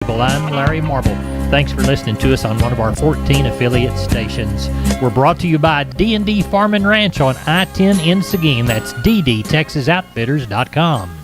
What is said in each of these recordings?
I'm Larry Marble. Thanks for listening to us on one of our 14 affiliate stations. We're brought to you by DND Farm Ranch on I-10 in Seguin. That's ddtexasoutfitters.com.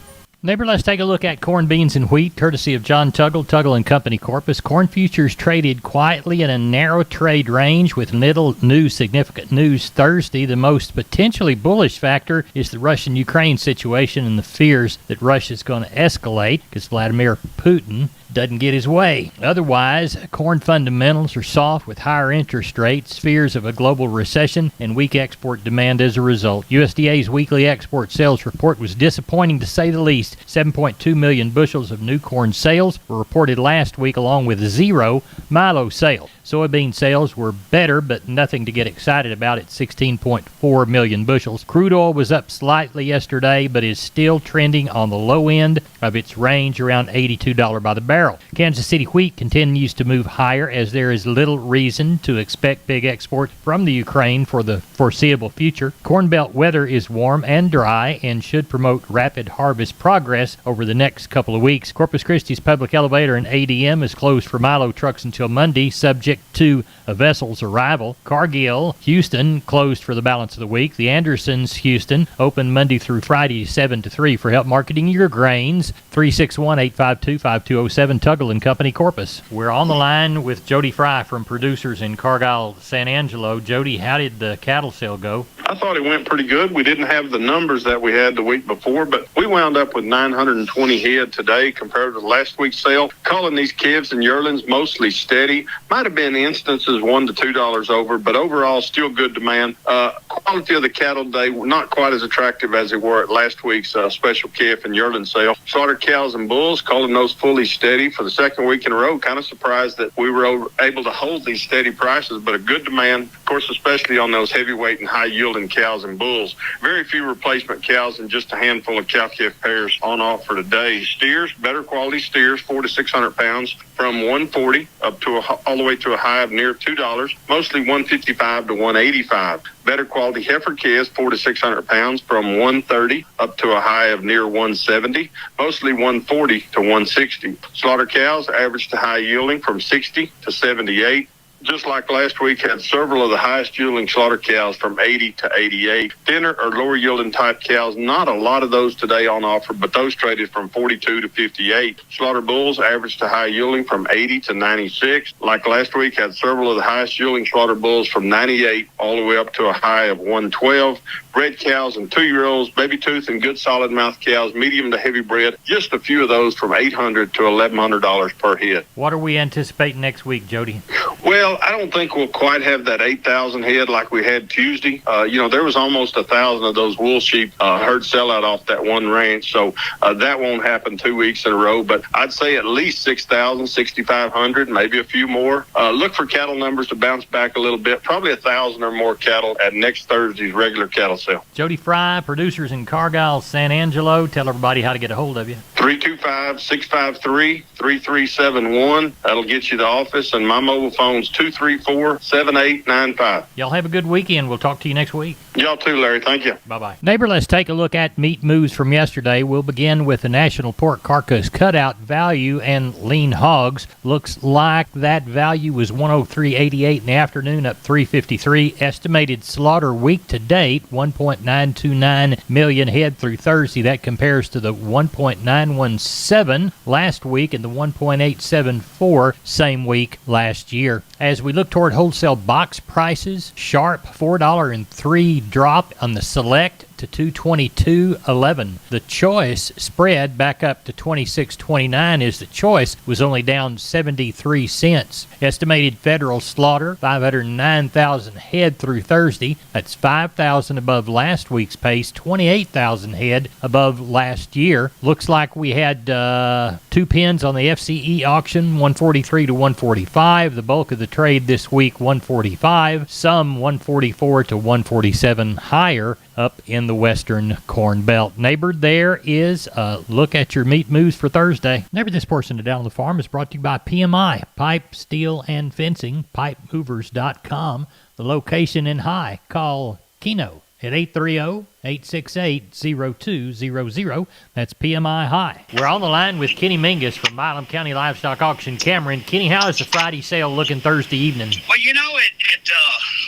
Neighbor, let's take a look at corn, beans, and wheat, courtesy of John Tuggle and Company Corpus. Corn futures traded quietly in a narrow trade range with little significant news Thursday. The most potentially bullish factor is the Russian-Ukraine situation and the fears that Russia's going to escalate because Vladimir Putin doesn't get his way. Otherwise, corn fundamentals are soft with higher interest rates, fears of a global recession, and weak export demand as a result. USDA's weekly export sales report was disappointing to say the least. 7.2 million bushels of new corn sales were reported last week, along with 0 milo sales. Soybean sales were better, but nothing to get excited about at 16.4 million bushels. Crude oil was up slightly yesterday, but is still trending on the low end of its range, around $82 by the barrel. Kansas City wheat continues to move higher as there is little reason to expect big export from the Ukraine for the foreseeable future. Corn Belt weather is warm and dry and should promote rapid harvest progress over the next couple of weeks. Corpus Christi's public elevator in ADM is closed for milo trucks until Monday, subject to a vessel's arrival. Cargill, Houston, closed for the balance of the week. The Andersons, Houston, open Monday through Friday 7 to 3 for help marketing your grains. 361-852-5207, Tuggle and Company Corpus. We're on the line with Jody Fry from Producers in Cargyle, San Angelo. Jody, how did the cattle sale go? I thought it went pretty good. We didn't have the numbers that we had the week before, but we wound up with 920 head today compared to last week's sale. Calling these calves and yearlings mostly steady. Might have been instances $1 to $2 over, but overall still good demand. Quality of the cattle today not quite as attractive as they were at last week's special calf and yearling sale. Slaughter cows and bulls, calling those fully steady for the second week in a row. Kind of surprised that we were able to hold these steady prices, but a good demand, of course, especially on those heavyweight and high yielding cows and bulls. Very few replacement cows and just a handful of cow-calf pairs on offer today. Steers, better quality steers, 400 to 600 pounds, from 140 up to all the way to a high of near $2, mostly 155 to 185. Better quality heifer calves, 400 to 600 pounds, from 130 up to a high of near 170, mostly 140 to 160. Slaughter cows, average to high yielding, from 60 to 78. Just like last week, had several of the highest yielding slaughter cows from 80 to 88. Thinner or lower yielding type cows, not a lot of those today on offer, but those traded from 42 to 58. Slaughter bulls, average to high yielding from 80 to 96. Like last week, had several of the highest yielding slaughter bulls from 98 all the way up to a high of 112. Bred cows and 2-year-olds, baby tooth and good solid mouth cows, medium to heavy bred, just a few of those from $800 to $1,100 per head. What are we anticipating next week, Jody? Well, I don't think we'll quite have that 8,000 head like we had Tuesday. There was almost 1,000 of those wool sheep herd sellout off that one ranch, so that won't happen 2 weeks in a row, but I'd say at least 6,000, 6,500, maybe a few more. Look for cattle numbers to bounce back a little bit, probably 1,000 or more cattle at next Thursday's regular cattle sale. Jody Fry, Producers in Cargyle, San Angelo. Tell everybody how to get a hold of you. 325-653-3371. That'll get you the office, and my mobile phone's 234-7895. Y'all have a good weekend. We'll talk to you next week. Y'all too, Larry. Thank you. Bye-bye. Neighbor, let's take a look at meat moves from yesterday. We'll begin with the National Pork Carcass Cutout Value and lean hogs. Looks like that value was 103.88 in the afternoon, up 353. Estimated slaughter week to date, 1.929 million head through Thursday. That compares to the 1.917 last week and the 1.874 same week last year. As we look toward wholesale box prices, sharp $4.03 drop on the Select to $222.11. The Choice spread back up to $26.29 as the Choice was only down 73 cents. Estimated federal slaughter, 509,000 head through Thursday. That's 5,000 above last week's pace, 28,000 head above last year. Looks like we had 2 pins on the FCE auction, 143 to 145. The bulk of the trade this week, 145. Some 144 to 147 higher up in the western corn belt. Neighbor, there is a look at your meat moves for Thursday. Neighbor, this portion of Down on the Farm is brought to you by PMI, Pipe, Steel, and Fencing, pipemovers.com. The location in High. Call Keno at 830-868-0200. That's PMI High. We're on the line with Kenny Mingus from Milam County Livestock Auction, Cameron. Kenny, how is the Friday sale looking Thursday evening? Well, it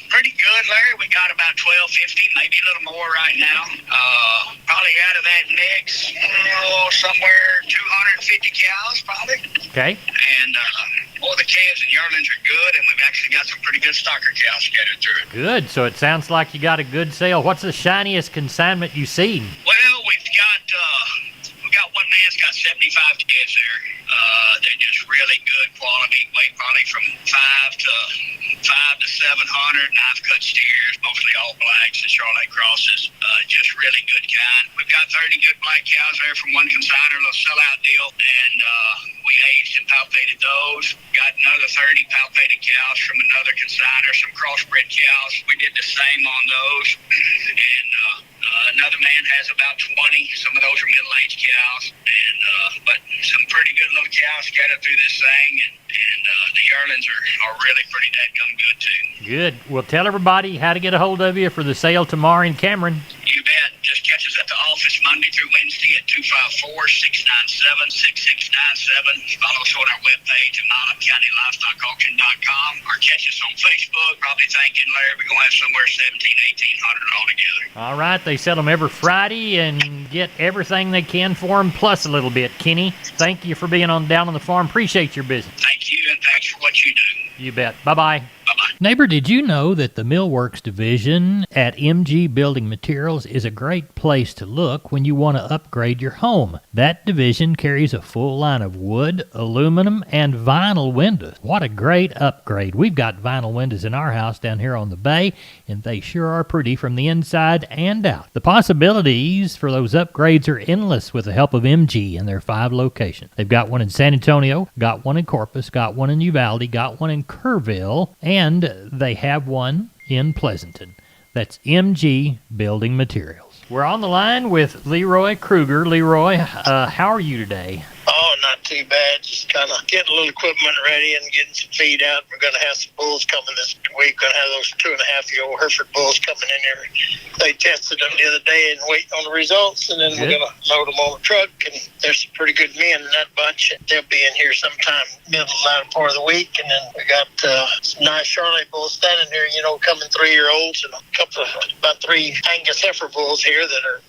pretty good, Larry. We got about 1,250, maybe a little more right now. Probably out of that mix, somewhere 250 cows, probably. Okay. And the calves and yearlings are good, and we've actually got some pretty good stocker cows scattered through it. Good. So it sounds like you got a good sale. What's the shiniest consignment you've seen? Well, we got one man's got 75 calves there. They're just really good quality, weight probably from 5 to 700. Knife cut steers, mostly all blacks and Charolais crosses. Just really good kind. We've got 30 good black cows there from one consignor, a little sellout deal, and we aged and palpated those. Got another 30 palpated cows from another consignor, some crossbred cows. We did the same on those, and another man has about 20. Some of those are middle-aged cows, and but some pretty good little cows scattered through this thing, and the yearlings are really pretty dadgum good too. Good. Well, tell everybody how to get a hold of you for the sale tomorrow in Cameron. You bet. Just catch us at the office Monday through Wednesday at 254-697-6697. Follow us on our webpage at MilamCountyLivestockAuction.com, or catch us on Facebook. Probably thinking, Larry, we're going to have somewhere 1,800 altogether. All right. They sell them every Friday and get everything they can for them, plus a little bit. Kenny, thank you for being down on the farm. Appreciate your business. Thank you, and thanks for what you do. You bet. Bye-bye. Bye-bye. Neighbor, did you know that the Millworks division at MG Building Materials is a great place to look when you want to upgrade your home? That division carries a full line of wood, aluminum, and vinyl windows. What a great upgrade. We've got vinyl windows in our house down here on the bay, and they sure are pretty from the inside and out. The possibilities for those upgrades are endless with the help of MG and their 5 locations. They've got one in San Antonio, got one in Corpus, got one in Uvalde, got one in Kerrville, and they have one in Pleasanton. That's MG Building Materials. We're on the line with Leroy Krueger. Leroy, how are you today? Oh, not too bad. Just kind of getting a little equipment ready and getting some feed out. We're going to have some bulls coming this week. Going to have those 2.5-year-old Hereford bulls coming in here. They tested them the other day and waiting on the results, and then we're going to load them on the truck. And there's some pretty good men in that bunch. They'll be in here sometime middle latter part of the week. And then we got some nice Charolais bulls standing here, coming 3-year-olds, and a couple of about 3 Angus heifer bulls here that are,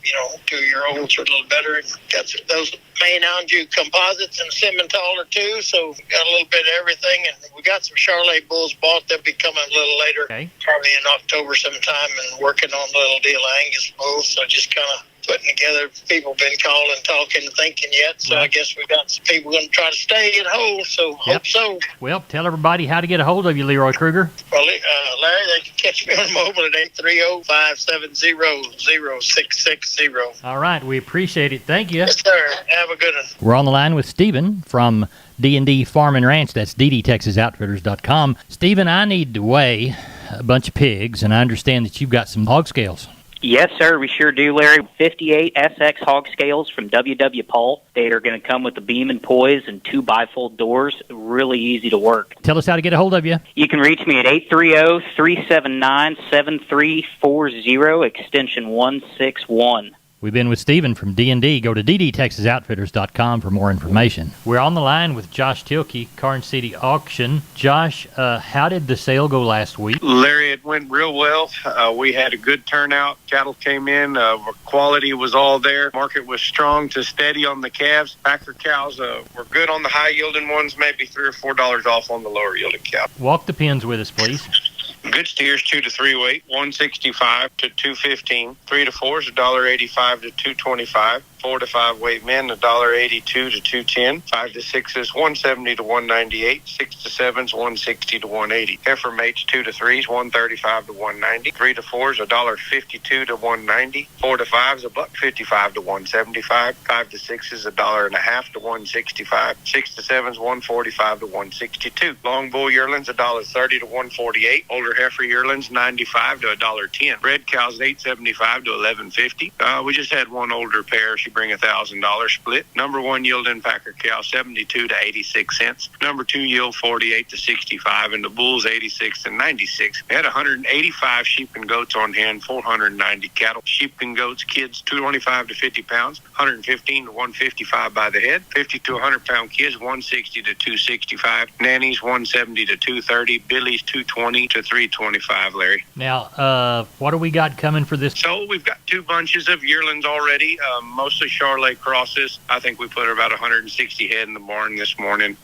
2-year-olds or a little better. And got those main Anjou composites and Simmental too, so we got a little bit of everything, and we got some Charolais bulls bought. They'll be coming a little later, probably in October sometime, and working on the little deal of Angus bulls. So just kind of putting together. People been calling, talking, thinking yet, so I guess we got some people going to try to stay and hold, so hope so. Well, tell everybody how to get a hold of you, Leroy Krueger. Well, Larry, they can catch me on mobile at 830-570-0660. All right, we appreciate it. Thank you. Yes, sir. Have a good one. We're on the line with Stephen from DND Farm Ranch. That's DDTexasOutfitters.com. Stephen, I need to weigh a bunch of pigs, and I understand that you've got some hog scales. Yes, sir, we sure do, Larry. 58 SX hog scales from WW Paul. They are going to come with the beam and poise and 2 bifold doors. Really easy to work. Tell us how to get a hold of you. You can reach me at 830-379-7340, extension 161. We've been with Stephen from D&D. Go to DDTexasOutfitters.com for more information. We're on the line with Josh Tilkey, Karnes City Auction. Josh, how did the sale go last week? Larry, it went real well. We had a good turnout. Cattle came in. Quality was all there. Market was strong to steady on the calves. Packer cows were good on the high-yielding ones, maybe $3 or $4 off on the lower-yielding cows. Walk the pins with us, please. Good steers, 2 to 3 weight, 165 to 215. 3 to 4 is $1.85 to 225. 4 to 5 weight men, $1.82 to 210. 5 to 6 is $170 to 198. 6 to 7 is $160 to 180. Heifer mates, 2 to 3 is $135 to 190. 3 to 4 is $1.52 to 190. 4 to 5 is $1.55 to 175. 5 to 6 is $1.50 to 165. 6 to 7 is $1.45 to 162. Long bull yearlings, $1.30 to 148. Older heifer yearlings, $95 to $1.10. Red cows, $8.75 to $11.50. We just had one older pair. She bring $1,000 split. Number 1 yield in Packer cow, 72 to 86 cents. Number 2 yield, 48 to 65, and the bulls 86 to 96. We had 185 sheep and goats on hand, 490 cattle. Sheep and goats, kids 225 to 50 pounds, 115 to 155 by the head. 50 to 100 pound kids, 160 to 265. Nannies 170 to 230. Billies 220 to 325. Larry. Now, what do we got coming for this? So we've got 2 bunches of yearlings already, mostly Charolais crosses. I think we put about 160 head in the barn this morning.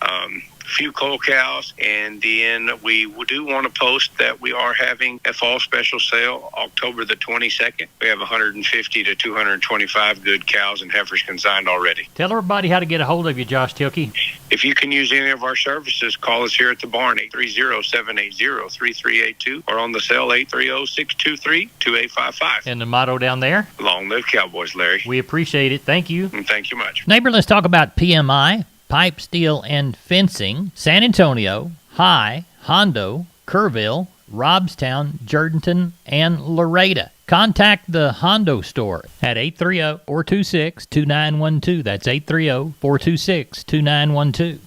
Few coal cows, and then we do want to post that we are having a fall special sale October the 22nd. We have 150 to 225 good cows and heifers consigned already. Tell everybody how to get a hold of you, Josh Tilkey. If you can use any of our services, call us here at the barn, 830-780-3382, or on the cell, 830-623-2855. And the motto down there? Long live Cowboys, Larry. We appreciate it. Thank you. And thank you much. Neighbor, let's talk about PMI, Pipe, Steel, and Fencing, San Antonio, High, Hondo, Kerrville, Robstown, Jourdanton, and Laredo. Contact the Hondo store at 830-426-2912. That's 830-426-2912.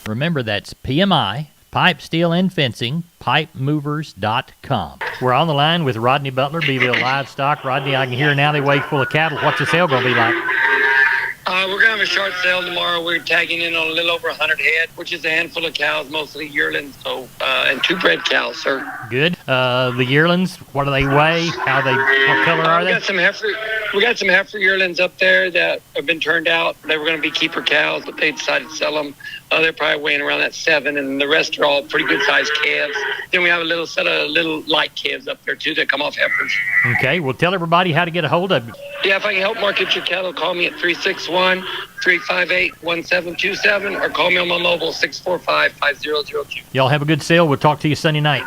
Remember, that's PMI, Pipe, Steel, and Fencing, pipemovers.com. We're on the line with Rodney Butler, Beeville Livestock. Rodney, I can hear now they weigh full of cattle. What's the sale going to be like? We're going to have a short sale tomorrow. We're tagging in on a little over 100 head, which is a handful of cows, mostly yearlings, and 2 bred cows, sir. Good. The yearlings, what do they weigh? What color are they? We got some heifer yearlings up there that have been turned out. They were going to be keeper cows, but they decided to sell them. They're probably weighing around that 7, and the rest are all pretty good-sized calves. Then we have a little set of little light calves up there, too, that come off heifers. Okay, well, tell everybody how to get a hold of you. Yeah, if I can help market your cattle, call me at 361-358-1727, or call me on my mobile, 645-5002. Y'all have a good sale. We'll talk to you Sunday night.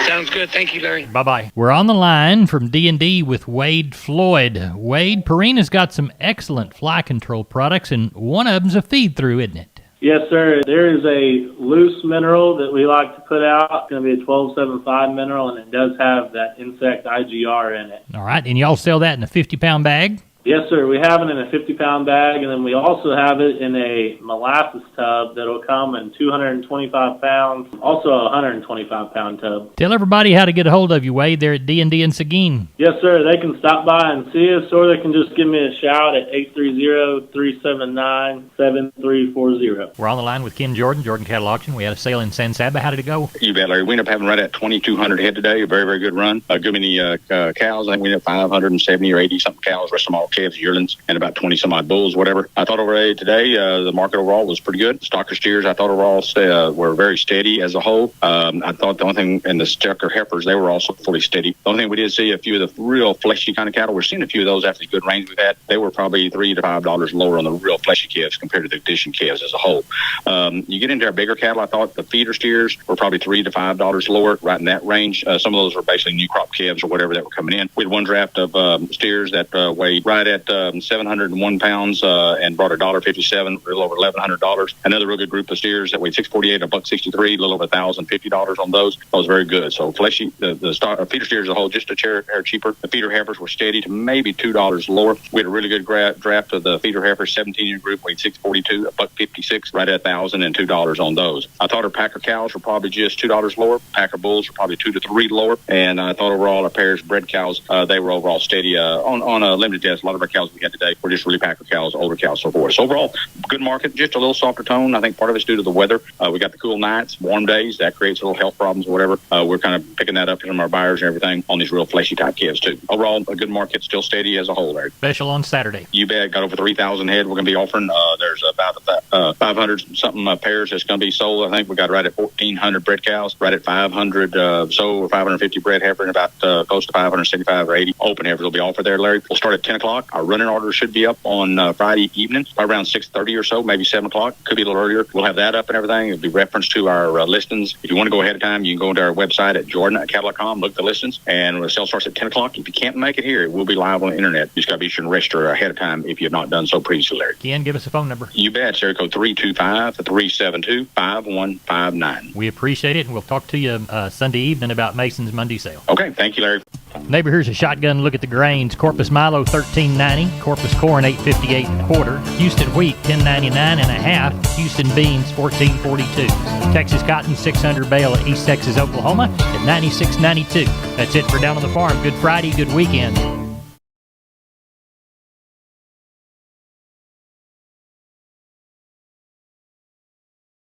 Sounds good. Thank you, Larry. Bye-bye. We're on the line from D&D with Wade Floyd. Wade, Purina's got some excellent fly control products, and one of them's a feed-through, isn't it? Yes, sir. There is a loose mineral that we like to put out. It's going to be a 1275 mineral, and it does have that insect IGR in it. All right, and y'all sell that in a 50-pound bag? Yes, sir. We have it in a 50-pound bag, and then we also have it in a molasses tub that'll come in 225 pounds, also a 125-pound tub. Tell everybody how to get a hold of you, Wade. They're at D&D in Seguin. Yes, sir. They can stop by and see us, or they can just give me a shout at 830-379-7340. We're on the line with Ken Jordan Cattle Auction. We had a sale in San Saba. How did it go? You bet, Larry. We ended up having right at 2,200 head today. A very, very good run. A good many cows. I think we had 570 or 80-something cows. The rest of them all calves, yearlings, and about 20-some-odd bulls, whatever. I thought overall today, the market overall was pretty good. Stocker steers, I thought overall were very steady as a whole. I thought the only thing, and the Stucker heifers, they were also fully steady. The only thing we did see, a few of the real fleshy kind of cattle, we're seeing a few of those after the good rains we've had. They were probably $3 to $5 lower on the real fleshy calves compared to the conditioned calves as a whole. You get into our bigger cattle, I thought the feeder steers were probably $3 to $5 lower, right in that range. Some of those were basically new crop calves or whatever that were coming in. We had one draft of steers that weighed right at 701 pounds and brought $1.57, a little over $1,100. Another real good group of steers that weighed 648, $1.63, a little over $1,050 on those. That was very good. So fleshy, the feeder steers as a whole, just a hair cheaper. The feeder heifers were steady to maybe $2 lower. We had a really good draft of the feeder heifers, 17-year group, weighed 642, $1.56, right at $1,002 on those. I thought our Packer cows were probably just $2 lower. Packer bulls were probably $2 to $3 lower. And I thought overall our pairs bred cows, they were overall steady on a limited test. A lot of our cows we had today were just really Packer cows, older cows, so forth. So overall, good market, just a little softer tone. I think part of it's due to the weather. We got the cool nights, warm days. That creates little health problems or whatever. We're kind of picking that up from our buyers and everything on these real fleshy type calves too. Overall, a good market, still steady as a whole, Larry. Special on Saturday. You bet. Got over 3,000 head we're going to be offering. There's about 500-something pairs that's going to be sold. I think we got right at 1,400 bred cows, right at 500 sold, or 550 bred heifer, and about close to 575 or 80 open heifers will be offered there, Larry. We'll start at 10 o'clock. Our running order should be up on Friday evening, around 6:30 or so, maybe 7 o'clock. Could be a little earlier. We'll have that up and everything. It'll be referenced to our listings. If you want to go ahead of time, you can go into our website at jordan.cattle.com, look at the listings, and the sale starts at 10 o'clock. If you can't make it here, it will be live on the internet. You just got to be sure and register ahead of time if you have not done so previously, Larry. Ken, give us a phone number. You bet. It's area code 325-372-5159. We appreciate it, and we'll talk to you Sunday evening about Mason's Monday sale. Okay. Thank you, Larry. Neighbor, here's a shotgun look at the grains. Corpus Milo $13.90, Corpus corn $8.58 and a quarter, Houston wheat $10.99 and a half, Houston beans $14.42. Texas cotton 600 bale at East Texas, Oklahoma at $96.92. That's it for Down on the Farm. Good Friday, good weekend.